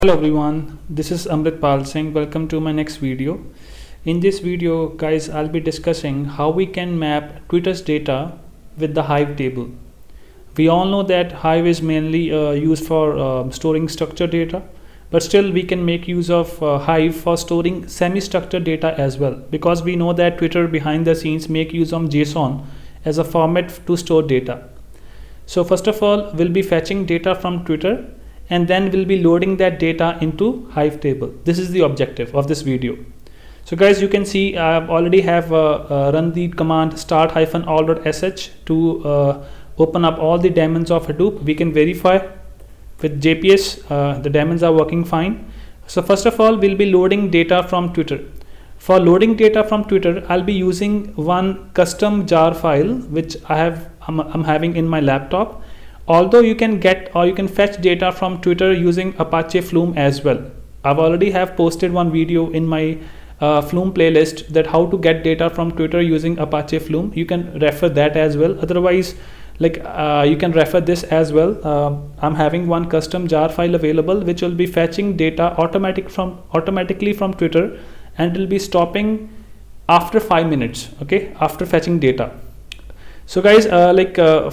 Hello everyone, this is Amrit Pal Singh. Welcome to my next video. In this video, guys, I'll be discussing how we can map Twitter's data with the Hive table. We all know that Hive is mainly used for storing structured data, but still we can make use of Hive for storing semi-structured data as well, because we know that Twitter behind the scenes make use of JSON as a format to store data. So first of all, we'll be fetching data from Twitter, and then we'll be loading that data into Hive table. This is the objective of this video. So guys, you can see I already have run the command start-all.sh to open up all the daemons of Hadoop. We can verify with JPS the daemons are working fine. So first of all, we'll be loading data from Twitter. For loading data from Twitter, I'll be using one custom jar file which I'm having in my laptop. Although you can get or you can fetch data from Twitter using Apache Flume as well. I've already have posted one video in my Flume playlist that how to get data from Twitter using Apache Flume. You can refer that as well. Otherwise, you can refer this as well. I'm having one custom jar file available which will be fetching data automatically from Twitter, and will be stopping after 5 minutes. Okay, after fetching data. So guys,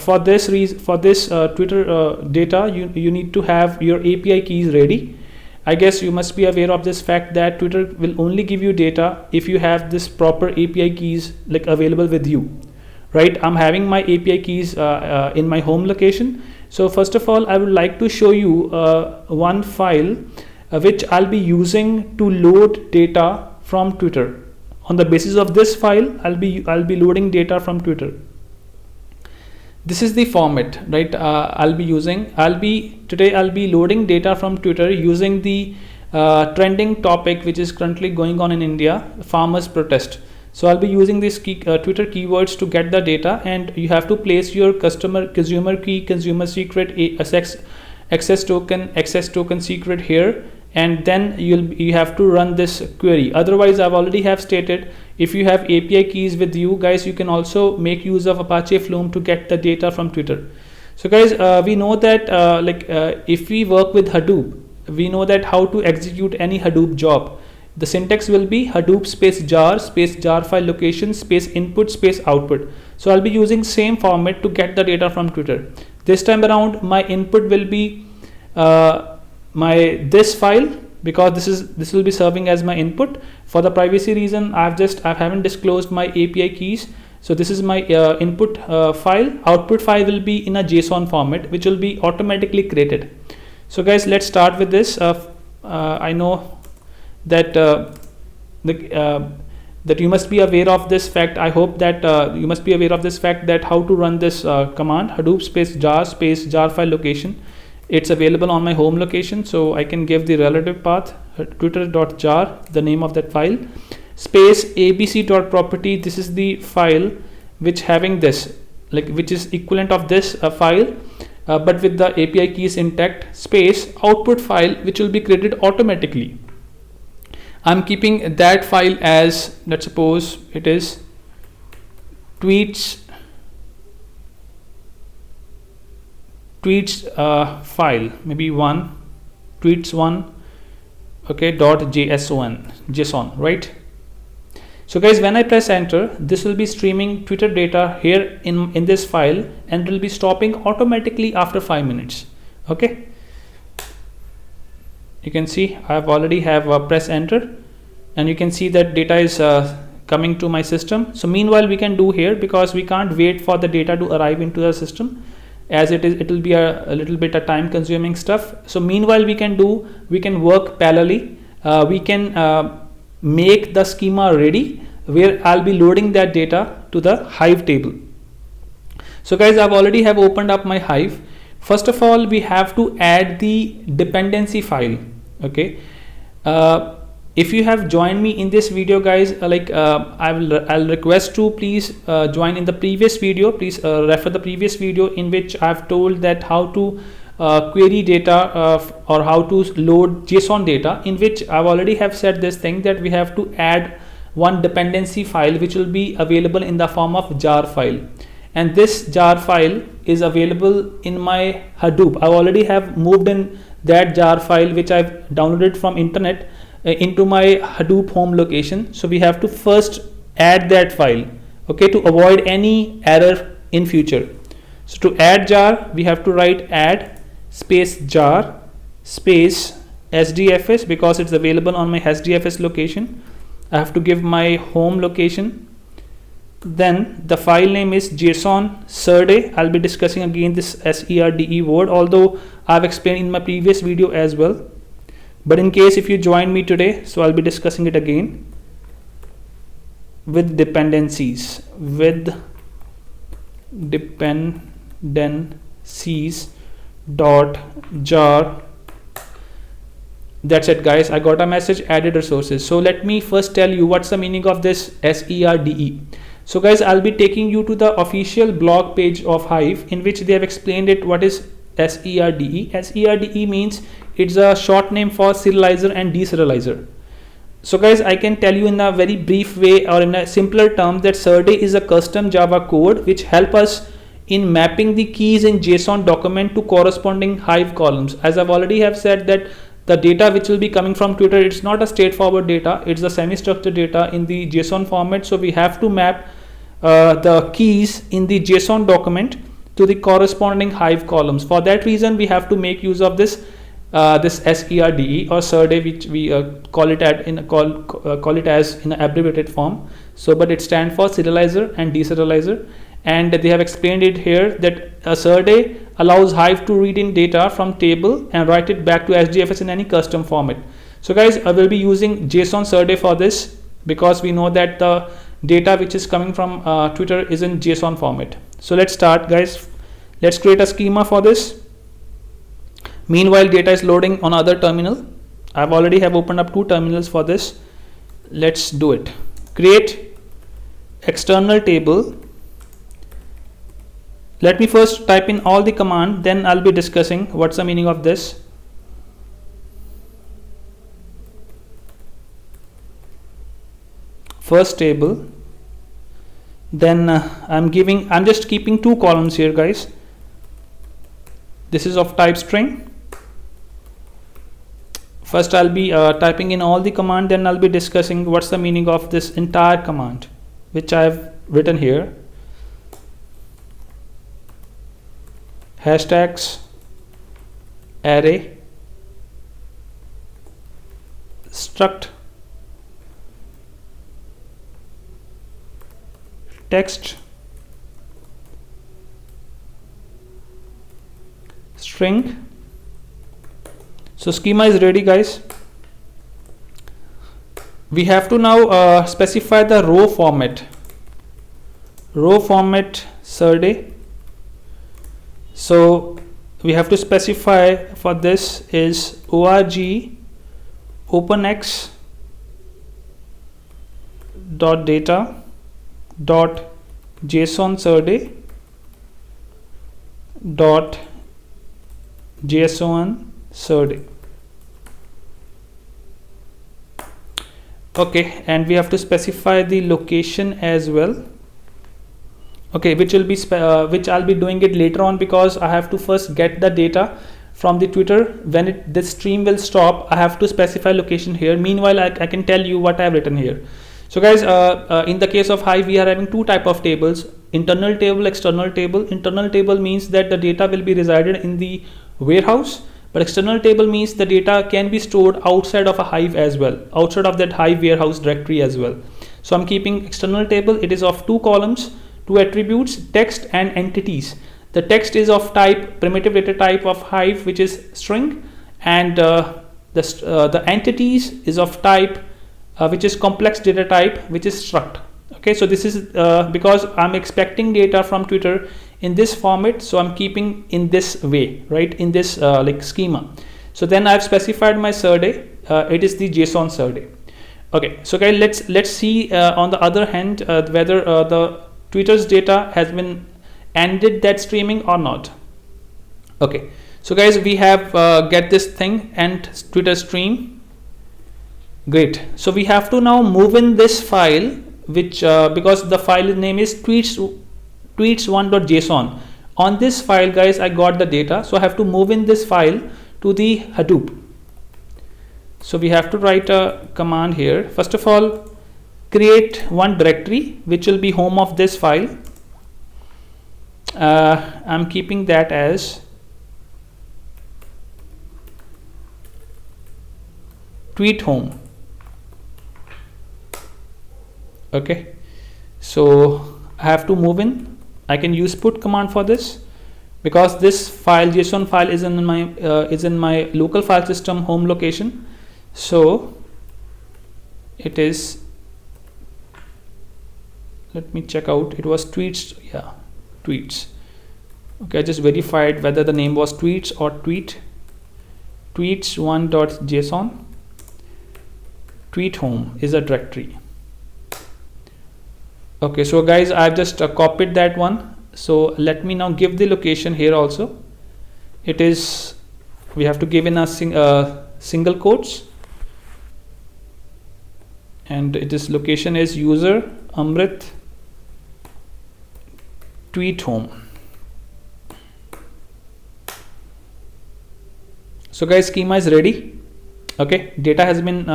for this Twitter data, you need to have your API keys ready. I guess you must be aware of this fact that Twitter will only give you data if you have this proper API keys available with you, right? I'm having my API keys in my home location. So first of all, I would like to show you one file which I'll be using to load data from Twitter. On the basis of this file, I'll be loading data from Twitter. This is the format, right? I'll be loading data from Twitter using the trending topic which is currently going on in India, farmers protest. So I'll be using these Twitter keywords to get the data, and you have to place your consumer key, consumer secret, access token secret here, and then you have to run this query. Otherwise, I've already have stated, if you have API keys with you guys, you can also make use of Apache Flume to get the data from Twitter. So guys, we know that if we work with Hadoop, we know that how to execute any Hadoop job. The syntax will be Hadoop space jar file location space input space output. So I'll be using same format to get the data from Twitter. This time around, my input will be this file, because this will be serving as my input. For the privacy reason, I haven't disclosed my API keys. So this is my input file. Output file will be in a JSON format, which will be automatically created. So guys, let's start with this. I know that that you must be aware of this fact. I hope that you must be aware of this fact that how to run this command Hadoop space jar file location. It's available on my home location, so I can give the relative path twitter.jar, the name of that file, space abc.property. This is the file which having this, which is equivalent of this file, but with the API keys intact, space output file, which will be created automatically. I'm keeping that file as, let's suppose it is tweets file, maybe tweets1, okay, .json, right? So guys, when I press enter, this will be streaming Twitter data here in this file, and will be stopping automatically after 5 minutes. Okay, you can see I've already have press enter, and you can see that data is coming to my system. So meanwhile, we can do here, because we can't wait for the data to arrive into the system, as it will be a little bit of time consuming stuff. So meanwhile, we can work parallelly. We can make the schema ready, where I'll be loading that data to the Hive table. So guys, I've already have opened up my Hive. First of all, we have to add the dependency file. Okay, if you have joined me in this video, guys, I'll request to please join in the previous video. Please refer the previous video in which I've told that how to query data or how to load JSON data, in which I've already have said this thing that we have to add one dependency file which will be available in the form of jar file. and this jar file is available in my Hadoop. I already have moved in that jar file which I've downloaded from internet into my Hadoop home location. So we have to first add that file, okay, to avoid any error in future. So to add jar, we have to write add space jar space SDFS, because it's available on my SDFS location. I have to give my home location. Then the file name is JSON Serde. I'll be discussing again this SERDE word, although I've explained in my previous video as well. But in case if you join me today, so I'll be discussing it again. With dependencies, dot jar. That's it, guys. I got a message, added resources. So let me first tell you what's the meaning of this SERDE. So guys, I'll be taking you to the official blog page of Hive, in which they have explained it what is SERDE. SERDE means it's a short name for serializer and deserializer. So guys, I can tell you in a very brief way or in a simpler term that Serde is a custom Java code which help us in mapping the keys in JSON document to corresponding Hive columns. As I've already have said that the data which will be coming from Twitter, it's not a straightforward data, it's a semi-structured data in the JSON format. So we have to map the keys in the JSON document to the corresponding Hive columns. For that reason, we have to make use of this SERDE or Serde, which we call it as in an abbreviated form. So, but it stands for serializer and deserializer. And they have explained it here that Serde allows Hive to read in data from table and write it back to SDFS in any custom format. So guys, I will be using JSON Serde for this, because we know that the data which is coming from Twitter is in JSON format. So let's start, guys. Let's create a schema for this. Meanwhile, data is loading on other terminal. I've already have opened up 2 terminals for this. Let's do it. Create external table. Let me first type in all the command, then I'll be discussing what's the meaning of this. First table. Then I'm just keeping 2 columns here, guys. This is of type string. First I'll be typing in all the command, then I'll be discussing what's the meaning of this entire command which I've written here. Hashtags array struct text string. So schema is ready, guys. We have to now specify the row format. Row format Serde. So we have to specify for this is org openx dot data dot json Serde dot json Serde. Okay, and we have to specify the location as well. Okay, which will be which I'll be doing it later on, because I have to first get the data from the Twitter. When this stream will stop, I have to specify location here. Meanwhile, I can tell you what I have written here. So guys, in the case of Hive, we are having 2 type of tables: internal table, external table. Internal table means that the data will be resided in the warehouse, but external table means the data can be stored outside of a Hive as well, outside of that Hive warehouse directory as well. So I'm keeping external table. It is of 2 columns, 2 attributes, text and entities. The text is of type primitive data type of Hive, which is string, and the entities is of type which is complex data type, which is struct. Okay, so this is because I'm expecting data from Twitter in this format, so I'm keeping in this way, right, in this like schema. So then I've specified my Serde. It is the JSON Serde. Okay, so guys, let's see on the other hand whether the Twitter's data has been ended that streaming or not. Okay, so guys, we have get this thing and Twitter stream. Great. So we have to now move in this file, which because the file name is tweets1.json. On this file, guys, I got the data, so I have to move in this file to the Hadoop. So we have to write a command here. First of all, create one directory which will be home of this file. I'm keeping that as tweet home. Okay, so I have to move in. I can use put command for this, because this file, JSON file, is in my local file system home location. So it is, let me check out, it was tweets. Yeah, tweets. Okay, I just verified whether the name was tweets or tweets1.json. tweet home is a directory. Okay, so guys, I've just copied that one. So let me now give the location here also. It is, we have to give in a single quotes, and this location is user Amrit tweet home. So guys, schema is ready. Okay, data has been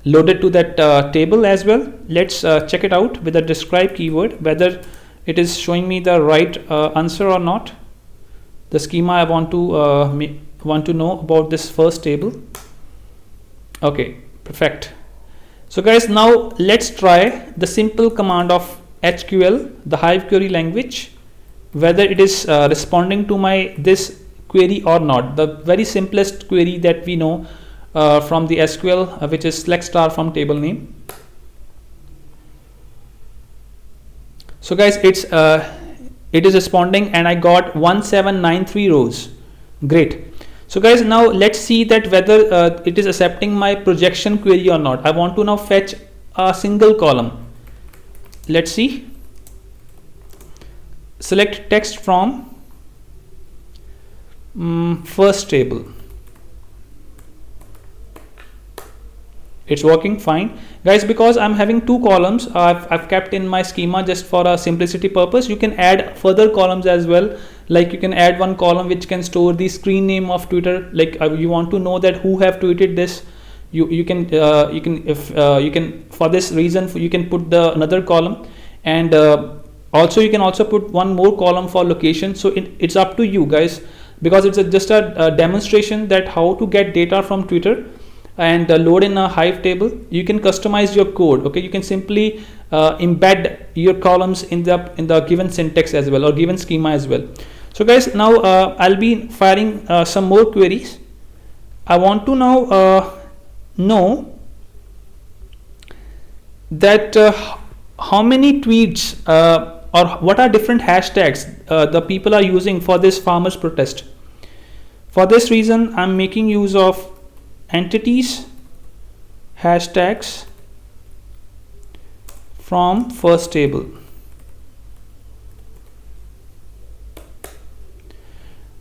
loaded to that table as well. Let's check it out with the describe keyword, whether it is showing me the right answer or not. The schema I want to know about this first table. Okay, perfect. So guys, now let's try the simple command of HQL, the Hive query language, whether it is responding to this query or not. The very simplest query that we know from the SQL, which is select star from table name. So guys, it is responding, and I got 1793 rows. Great. So guys, now let's see that whether it is accepting my projection query or not. I want to now fetch a single column. Let's see. Select text from first table. It's working fine, guys. Because I'm having two columns, I've kept in my schema just for a simplicity purpose. You can add further columns as well. Like you can add one column which can store the screen name of Twitter. Like you want to know that who have tweeted this, you can for this reason you can put another column, and also you can also put one more column for location. So it's up to you guys, because it's just a demonstration that how to get data from Twitter and load in a Hive table. You can customize your code. Okay, you can simply embed your columns in the given syntax as well, or given schema as well. So guys, now I'll be firing some more queries. I want to now know that how many tweets or what are different hashtags the people are using for this farmers protest. For this reason, I'm making use of entities hashtags from first table.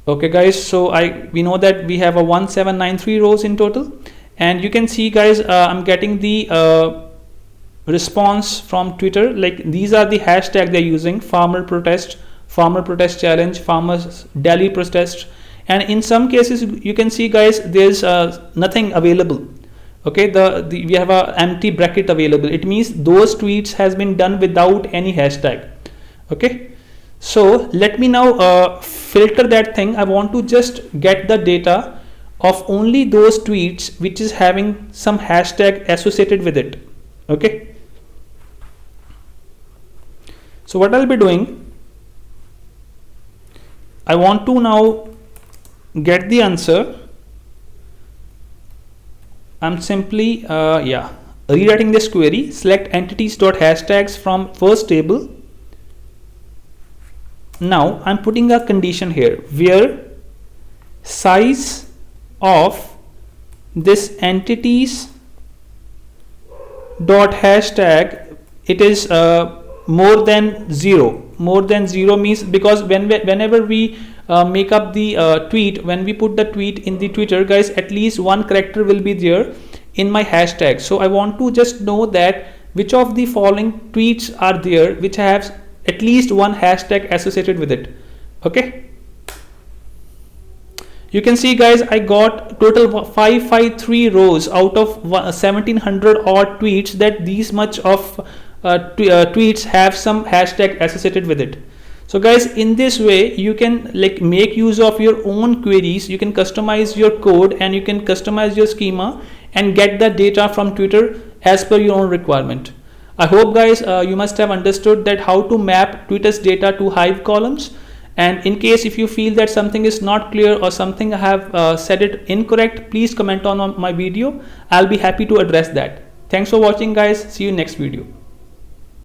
Okay guys, so we know that we have a 1793 rows in total, and you can see guys, I'm getting the response from Twitter. Like these are the hashtags they're using: farmer protest challenge, farmers Delhi protest. And in some cases you can see guys, there's nothing available. Okay, we have a empty bracket available. It means those tweets has been done without any hashtag. Okay, so let me now filter that thing. I want to just get the data of only those tweets which is having some hashtag associated with it. Okay, so what I'll be doing, I want to now get the answer. I'm simply rewriting this query. Select entities.hashtags from first table. Now I'm putting a condition here where size of this entities dot hashtag, it is more than 0. More than 0 means, because whenever we make up the tweet, when we put the tweet in the Twitter, guys, at least one character will be there in my hashtag. So I want to just know that which of the following tweets are there which have at least one hashtag associated with it. Okay, You can see guys, I got total 553 rows out of 1700 odd tweets, that these much of tweets have some hashtag associated with it. So guys, in this way you can like make use of your own queries, you can customize your code and you can customize your schema and get the data from Twitter as per your own requirement. I hope guys you must have understood that how to map Twitter's data to Hive columns. And in case if you feel that something is not clear or something I have said it incorrect, please comment on my video. I'll be happy to address that. Thanks for watching guys. See you next video.